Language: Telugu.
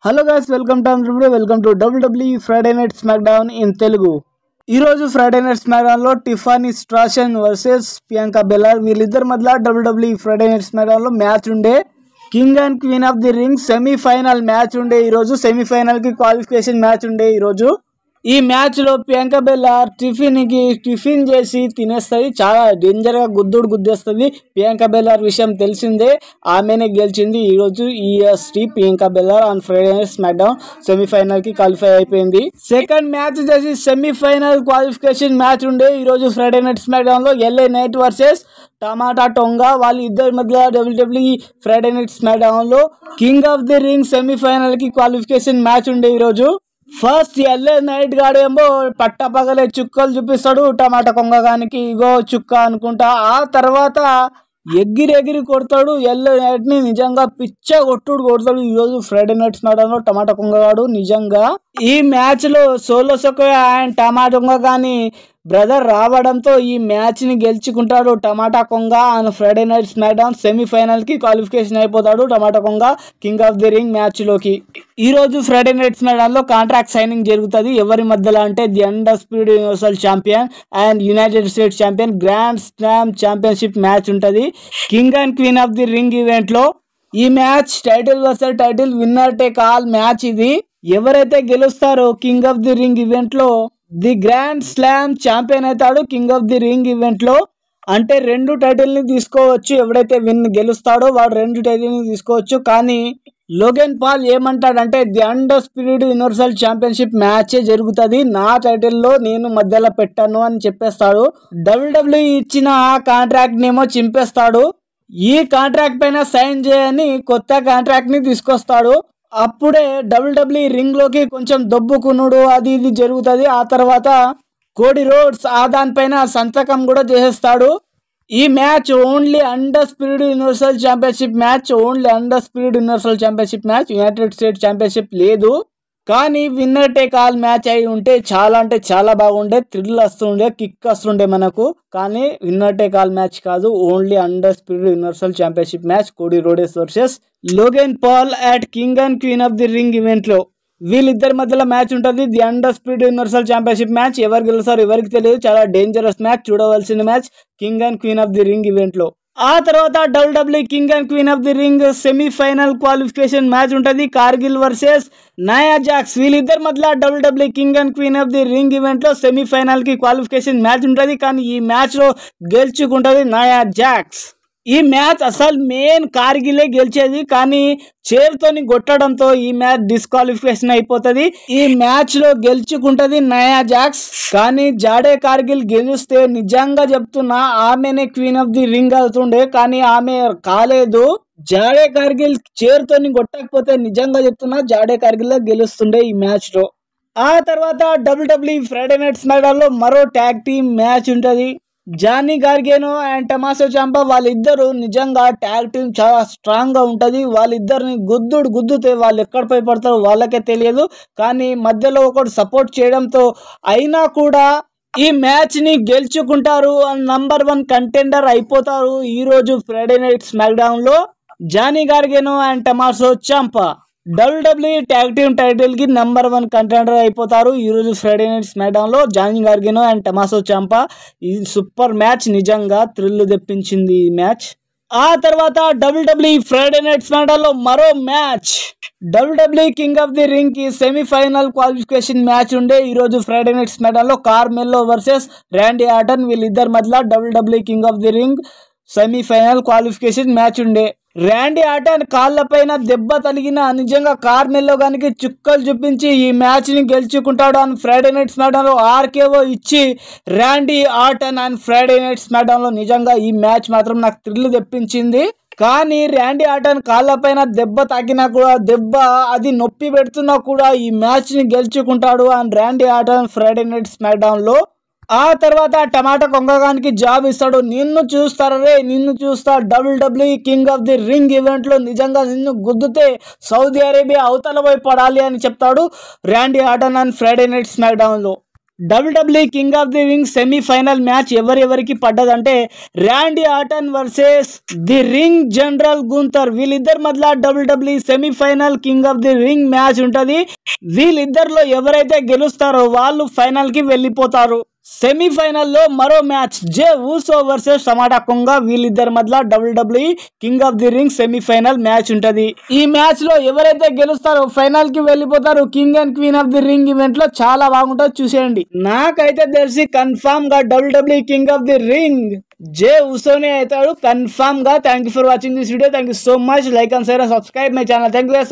Hello guys, welcome to WWE Friday night smack down in Telugu. ఈ రోజు ఫ్రైడే నైట్ స్మాక్ డౌన్ లో టిఫానీ స్ట్రాషన్ వర్సెస్ ప్రియాంకా బెల్లార్ వీళ్ళిద్దరి మధ్య WWE Friday night smack down లో మ్యాచ్ ఉండే. King and queen of the ring semifinal match ఉండే. ఈ రోజు సెమీఫైనల్ కి క్వాలిఫికేషన్ మ్యాచ్ ఉండే. ఈ మ్యాచ్ లో ప్రియాంకా బెల్లార్ టిఫిన్ చేసి తినేస్తుంది. చాలా డేంజర్ గా గుద్దేస్తుంది. ప్రియాంకా బెల్లార్ విషయం తెలిసిందే, ఆమెనే గెలిచింది. ఈ రోజు Bianca Belair on Friday night smack down semifinal కి క్వాలిఫై అయిపోయింది. సెకండ్ మ్యాచ్ వచ్చేసి సెమీఫైనల్ క్వాలిఫికేషన్ మ్యాచ్ ఉండే. ఈ రోజు ఫ్రైడే నైట్ స్మాక్ డౌన్ లో LA Knight versus Tama Tonga వాళ్ళ ఇద్దరి మధ్య WWE Friday night smack down లో king of the ring semifinal కి క్వాలిఫికేషన్ మ్యాచ్ ఉండే. ఈ రోజు ఫస్ట్ LA Knight గాడేమో పట్టపగలే చుక్కలు చూపిస్తాడు టమాటా కొంగగానికి, ఇగో చుక్క అనుకుంటా. ఆ తర్వాత ఎగిరి కొడతాడు LA Knight ని. నిజంగా పిచ్చ కొడతాడు. ఈ రోజు ఫ్రైడే నైట్ స్మాక్ డౌన్ లో టమాటా కొంగగాడు నిజంగా ఈ మ్యాచ్ లో సోలో సోకోయా అండ్ టమాటా కొంగగాని బ్రదర్ రావడంతో ఈ మ్యాచ్ ని గెలుచుకుంటాడు Tama Tonga. On Friday night smack down semifinal కి క్వాలిఫికేషన్ అయిపోతాడు Tama Tonga king of the ring match లోకి. ఈ రోజు ఫ్రైడే నైట్ స్మాక్ డౌన్ లో కాంట్రాక్ట్ సైనింగ్ జరుగుతుంది. ఎవరి మధ్యలో అంటే the undisputed universal champion and united states champion grand slam championship match ఉంటది king and queen of the ring event లో. ఈ match title versus title winner take all match. ఇది ఎవరైతే గెలుస్తారో king of the ring event లో ది గ్రాండ్ స్లామ్ ఛాంపియన్ అవుతాడు king of the ring event లో. అంటే 2 టైటిల్ ని తీసుకోవచ్చు. ఎవడైతే గెలుస్తాడో వాడు 2 టైటిల్ ని తీసుకోవచ్చు. కానీ లోగన్ పాల్ ఏమంటాడంటే ది అండర్స్పీడ్ యూనివర్సల్ ఛాంపియన్షిప్ మ్యాచే జరుగుతుంది, నా టైటిల్లో నేను మధ్యలో పెట్టాను అని చెప్పేస్తాడు. WWE ఇచ్చిన ఆ కాంట్రాక్ట్ నేమో చింపేస్తాడు. ఈ కాంట్రాక్ట్ పైన సైన్ చేయని కొత్త కాంట్రాక్ట్ ని తీసుకొస్తాడు. అప్పుడే WWE రింగ్ లోకి కొంచెం దొబ్బుకునుడు అది ఇది జరుగుతుంది. ఆ తర్వాత కోడి రోడ్స్ దానిపైన సంతకం కూడా చేసేస్తాడు. ఈ match only undisputed universal championship match, united states championship లేదు. కానీ విన్నర్ టేక్ ఆల్ మ్యాచ్ అయి ఉంటే చాలా అంటే చాలా బాగుండే, థ్రిల్ వస్తుండే, కిక్ వస్తుండే మనకు. కానీ విన్నర్ టేక్ ఆల్ మ్యాచ్ కాదు, only undisputed universal championship match Cody Rhodes versus Logan Paul at king and queen of the ring event లో. వీళ్ళిద్దరి మధ్యలో మ్యాచ్ ఉంటుంది, the undisputed universal championship match. ఎవరు గెలుస్తారు ఎవరికి తెలియదు, చాలా డేంజరస్ మ్యాచ్, చూడవలసిన match king and queen of the ring event లో. ఆ తర్వాత WWE king and queen of the ring semifinal qualification match ఉంటుంది, కార్గిల్ వర్సెస్ నయా జాక్స్. వీళ్ళిద్దరి మధ్య WWE king and queen of the ring event లో సెమీఫైనల్ కి క్వాలిఫికేషన్ మ్యాచ్ ఉంటుంది. కానీ ఈ మ్యాచ్ లో గెలుచుకుంటుంది నయా జాక్స్. ఈ మ్యాచ్ అసలు మెయిన్ కార్గిలే గెలిచేది, కానీ చేరుతోని కొట్టడంతో ఈ మ్యాచ్ డిస్క్వాలిఫికేషన్ అయిపోతుంది. ఈ మ్యాచ్ లో గెలుచుకుంటది నయా జాక్స్. కానీ జాడే కార్గిల్ గెలిస్తే నిజంగా చెప్తున్నా ఆమెనే క్వీన్ ఆఫ్ ది రింగ్ అవుతుండే, కానీ ఆమె కాలేదు. జాడే కార్గిల్ చేరుతోని కొట్టకపోతే నిజంగా చెప్తున్నా జాడే కార్గిల్ గెలుస్తుండే ఈ మ్యాచ్ లో. ఆ తర్వాత WWE Friday night smack down లో మరో ట్యాగ్ టీమ్ మ్యాచ్ ఉంటది. జానీ గార్గేనో అండ్ టమాసో చాంపా వాళ్ళిద్దరు నిజంగా ట్యాగ్ టీమ్ చాలా స్ట్రాంగ్ గా ఉంటది. వాళ్ళిద్దరిని గుద్దుతే వాళ్ళు ఎక్కడ పోయి పడతారో వాళ్ళకే తెలియదు. కానీ మధ్యలో ఒకడు సపోర్ట్ చేయడంతో అయినా కూడా ఈ మ్యాచ్ ని గెలుచుకుంటారు, నంబర్ 1 కంటెండర్ అయిపోతారు. ఈ రోజు ఫ్రైడే నైట్ స్మాక్ డౌన్ లో Johnny Gargano and Tommaso Ciampa WWE tag team title కి నంబర్ 1 కంటెండర్ అయిపోతారు. ఈ రోజు ఫ్రైడే నైట్ స్మాక్ డౌన్ లో Johnny Gargano and Tommaso Ciampa. ఇది సూపర్ మ్యాచ్, నిజంగా థ్రిల్ తెప్పించింది ఈ మ్యాచ్. ఆ తర్వాత WWE Friday night smack down లో మరో match, WWE king of the ring కి సెమీఫైనల్ క్వాలిఫికేషన్ మ్యాచ్ ఉండే. ఈ రోజు ఫ్రైడే నైట్ స్మాక్ డౌన్ లో కార్మెల్లో వర్సెస్ రాండీ ఆర్టన్ వీళ్ళిద్దరి మధ్య WWE king of the ring semifinal qualification match ఉండే. రాండీ ఆర్టన్ కాళ్ళ పైన దెబ్బ తగిలిన నిజంగా కార్మెల్లో గానికి చుక్కలు చూపించి ఈ మ్యాచ్ ని గెలుచుకుంటాడు. అని ఫ్రైడే నైట్ స్మాక్ డౌన్ లో RKO ఇచ్చి రాండీ Orton and Friday night smack down లో నిజంగా ఈ మ్యాచ్ మాత్రం నాకు థ్రిల్ తెప్పించింది. కానీ రాండీ ఆర్టన్ కాళ్ళ పైన దెబ్బ తాకినా కూడా అది నొప్పి పెడుతున్నా కూడా ఈ మ్యాచ్ ని గెలుచుకుంటాడు and Randy Orton Friday night smack down లో. ఆ తర్వాత టమాటా కొంగగానికి జాబ్ ఇస్తాడు. నిన్ను చూస్తా WWE king of the ring event లో నిజంగా నిన్ను గుద్దుతే సౌదీ అరేబియా అవతల పోయి పడాలి అని చెప్తాడు Randy Orton and Friday night smack down లో. WWE king of the ring semifinal match ఎవరెవరికి పడ్డదంటే Randy Orton versus the ring general Gunther. వీళ్ళిద్దరి మధ్య WWE semifinal king of the ring match ఉంటది. వీళ్ళిద్దరిలో ఎవరైతే గెలుస్తారో వాళ్ళు ఫైనల్ కి వెళ్ళిపోతారు. సెమీఫైనల్లో మరో మ్యాచ్ జే ఊసో వర్సెస్ టమాటా కొంగా. వీళ్ళిద్దరి మధ్య WWE king of the ring semifinal match ఉంటది. ఈ మ్యాచ్ లో ఎవరైతే గెలుస్తారో ఫైనల్ కి వెళ్ళిపోతారు. King and queen of the ring event లో చాలా బాగుంటుంది, చూసేయండి. నాకైతే తెలిసి కన్ఫామ్ గా WWE king of the ring Jey ఊసోనే అవుతాడు కన్ఫామ్ గా. Thank you for watching this video. Thank you so much. Like and share and subscribe my channel. Thank you.